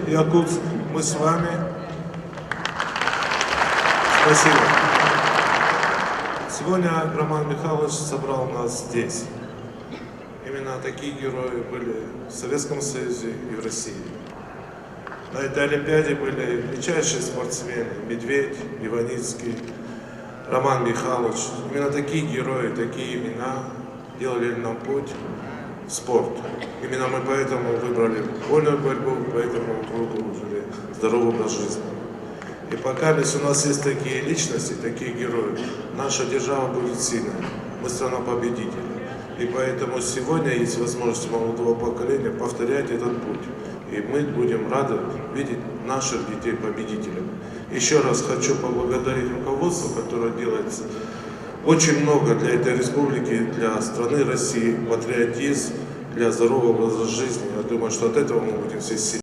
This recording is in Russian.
Якутск, мы с вами. Спасибо. Сегодня Роман Михайлович собрал нас здесь. Именно такие герои были в Советском Союзе и в России. На этой Олимпиаде были величайшие спортсмены: Медведь, Иваницкий, Роман Михайлович. Именно такие герои, такие имена делали нам путь в спорт. Именно мы поэтому выбрали вольную борьбу, поэтому выбрали здоровый образ жизни. И пока у нас есть такие личности, такие герои, наша держава будет сильной. Мы страна победителей. И поэтому сегодня есть возможность молодого поколения повторять этот путь. И мы будем рады видеть наших детей победителями. Еще раз хочу поблагодарить руководство, которое делается очень много для этой республики, для страны России, патриотизм, для здорового образа жизни. Я думаю, что от этого мы будем все сильны.